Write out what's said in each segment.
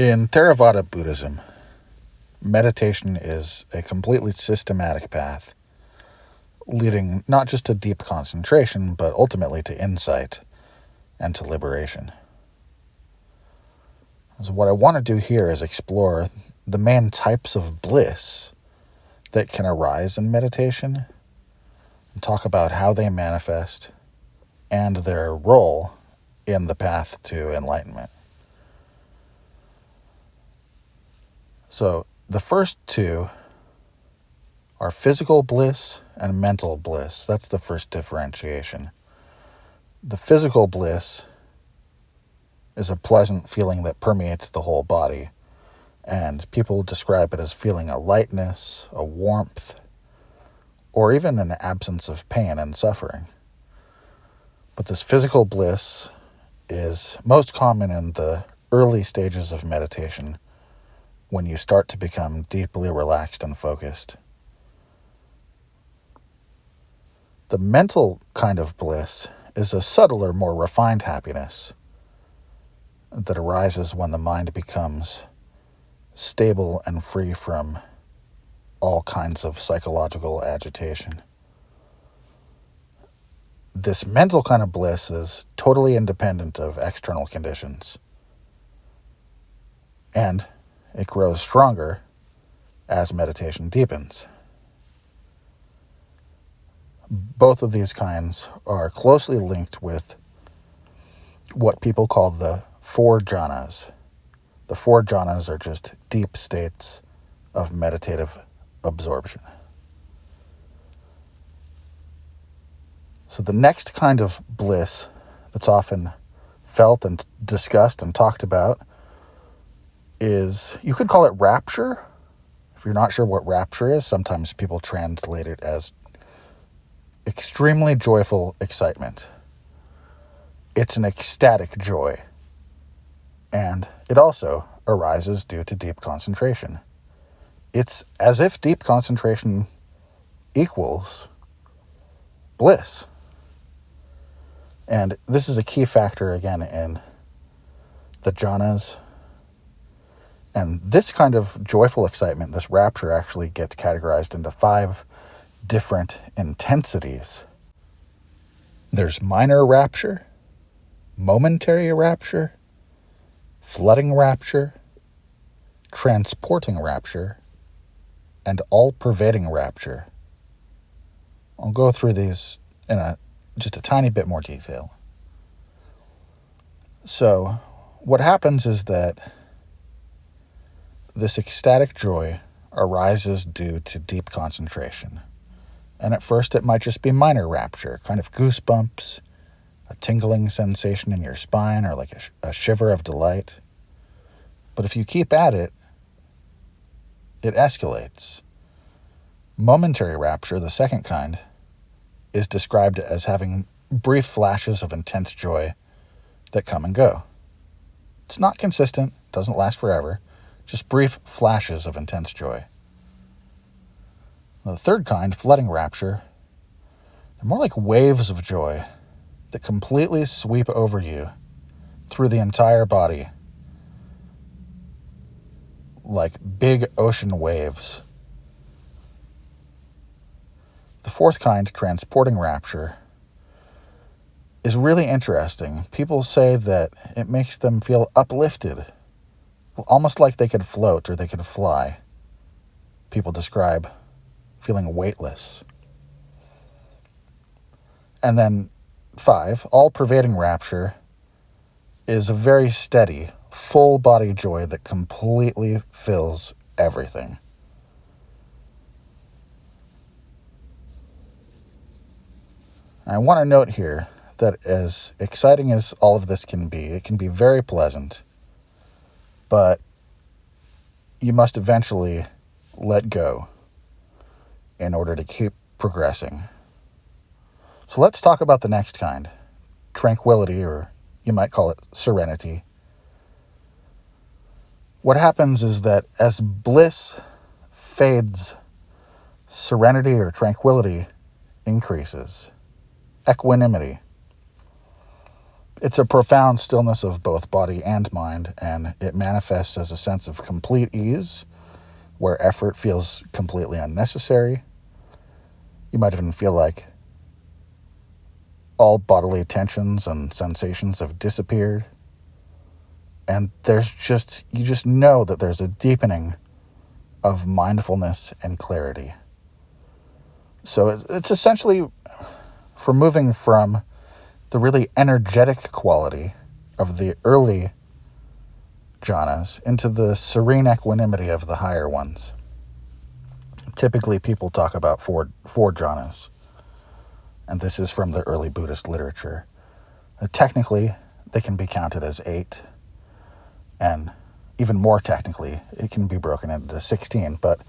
In Theravāda Buddhism, meditation is a completely systematic path, leading not just to deep concentration, but ultimately to insight and to liberation. So what I want to do here is explore the main types of bliss that can arise in meditation, and talk about how they manifest and their role in the path to enlightenment. So the first two are physical bliss and mental bliss. That's the first differentiation. The physical bliss is a pleasant feeling that permeates the whole body, and people describe it as feeling a lightness, a warmth, or even an absence of pain and suffering. But this physical bliss is most common in the early stages of meditation, when you start to become deeply relaxed and focused. The mental kind of bliss is a subtler, more refined happiness that arises when the mind becomes stable and free from all kinds of psychological agitation. This mental kind of bliss is totally independent of external conditions, and it grows stronger as meditation deepens. Both of these kinds are closely linked with what people call the 4 jhanas. The 4 jhanas are just deep states of meditative absorption. So the next kind of bliss that's often felt and discussed and talked about is, you could call it rapture. If you're not sure what rapture is, sometimes people translate it as extremely joyful excitement. It's an ecstatic joy, and it also arises due to deep concentration. It's as if deep concentration equals bliss. And this is a key factor, again, in the jhanas. And this kind of joyful excitement, this rapture, actually gets categorized into 5 different intensities. There's minor rapture, momentary rapture, flooding rapture, transporting rapture, and all-pervading rapture. I'll go through these in just a tiny bit more detail. So, what happens is that this ecstatic joy arises due to deep concentration. And at first it might just be minor rapture, kind of goosebumps, a tingling sensation in your spine, or like a shiver of delight. But if you keep at it, it escalates. Momentary rapture, the second kind, is described as having brief flashes of intense joy that come and go. It's not consistent, doesn't last forever, just brief flashes of intense joy. The third kind, flooding rapture, they're more like waves of joy that completely sweep over you through the entire body, like big ocean waves. The fourth kind, transporting rapture, is really interesting. People say that it makes them feel uplifted, almost like they could float or they could fly. People describe feeling weightless. And then 5, all-pervading rapture, is a very steady, full-body joy that completely fills everything. I want to note here that as exciting as all of this can be, it can be very pleasant, but you must eventually let go in order to keep progressing. So let's talk about the next kind, tranquility, or you might call it serenity. What happens is that as bliss fades, serenity or tranquility increases. Equanimity. It's a profound stillness of both body and mind, and it manifests as a sense of complete ease, where effort feels completely unnecessary. You might even feel like all bodily tensions and sensations have disappeared. And you just know that there's a deepening of mindfulness and clarity. So it's essentially for moving from the really energetic quality of the early jhanas into the serene equanimity of the higher ones. Typically, people talk about four jhanas, and this is from the early Buddhist literature. Technically, they can be counted as 8, and even more technically, it can be broken into 16, but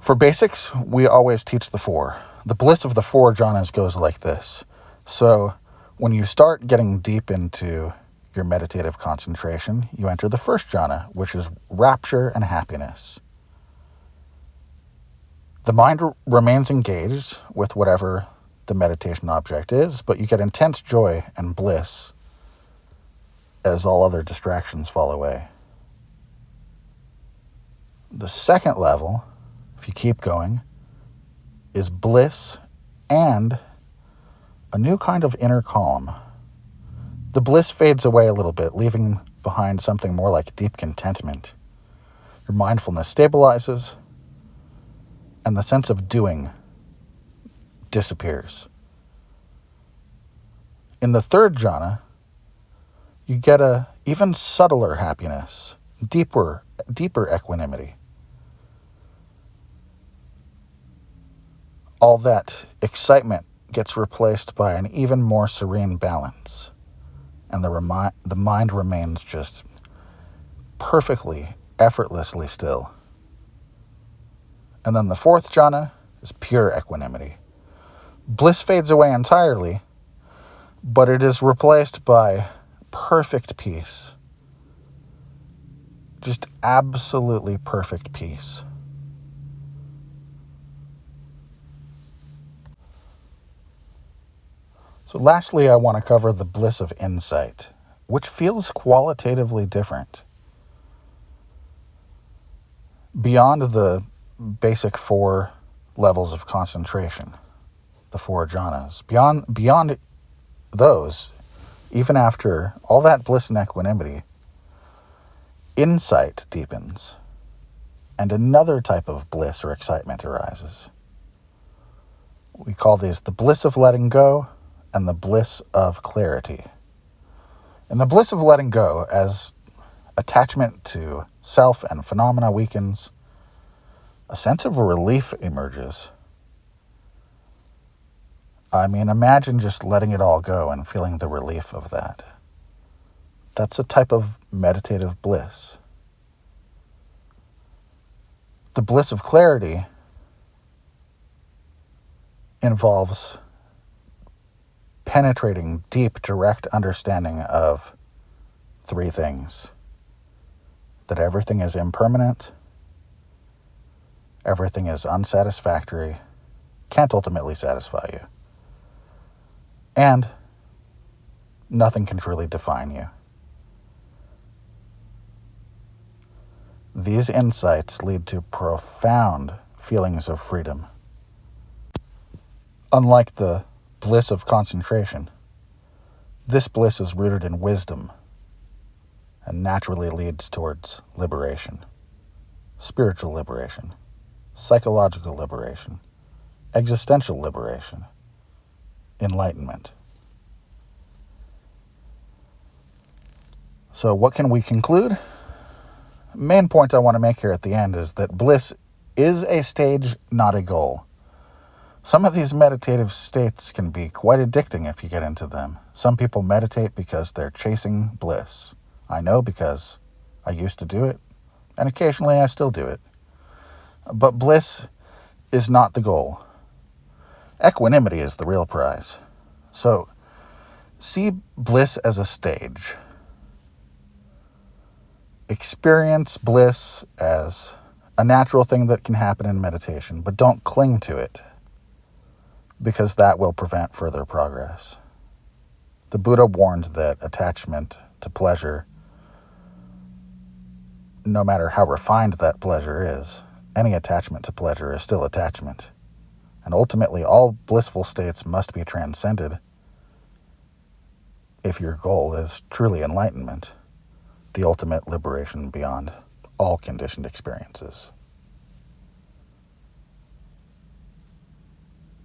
for basics, we always teach the 4. The bliss of the 4 jhanas goes like this. So when you start getting deep into your meditative concentration, you enter the first jhana, which is rapture and happiness. The mind remains engaged with whatever the meditation object is, but you get intense joy and bliss as all other distractions fall away. The second level, if you keep going, is bliss and a new kind of inner calm. The bliss fades away a little bit, leaving behind something more like deep contentment. Your mindfulness stabilizes, and the sense of doing disappears. In the third jhana, you get a even subtler happiness, deeper equanimity. All that excitement gets replaced by an even more serene balance, and the mind remains just perfectly, effortlessly still. And then the fourth jhana is pure equanimity. Bliss fades away entirely, but it is replaced by perfect peace. Just absolutely perfect peace. So lastly, I want to cover the bliss of insight, which feels qualitatively different. Beyond the basic 4 levels of concentration, the 4 jhanas, beyond those, even after all that bliss and equanimity, insight deepens, and another type of bliss or excitement arises. We call these the bliss of letting go and the bliss of clarity. And the bliss of letting go, as attachment to self and phenomena weakens, a sense of relief emerges. I mean, imagine just letting it all go and feeling the relief of that. That's a type of meditative bliss. The bliss of clarity involves penetrating deep, direct understanding of 3 things. That everything is impermanent, everything is unsatisfactory, can't ultimately satisfy you, and nothing can truly define you. These insights lead to profound feelings of freedom. Unlike the bliss of concentration, this bliss is rooted in wisdom and naturally leads towards liberation, spiritual liberation, psychological liberation, existential liberation, enlightenment. So what can we conclude? Main point I want to make here at the end is that bliss is a stage, not a goal. Some of these meditative states can be quite addicting if you get into them. Some people meditate because they're chasing bliss. I know because I used to do it, and occasionally I still do it. But bliss is not the goal. Equanimity is the real prize. So, see bliss as a stage. Experience bliss as a natural thing that can happen in meditation, but don't cling to it, because that will prevent further progress. The Buddha warned that attachment to pleasure, no matter how refined that pleasure is, any attachment to pleasure is still attachment. And ultimately, all blissful states must be transcended if your goal is truly enlightenment, the ultimate liberation beyond all conditioned experiences.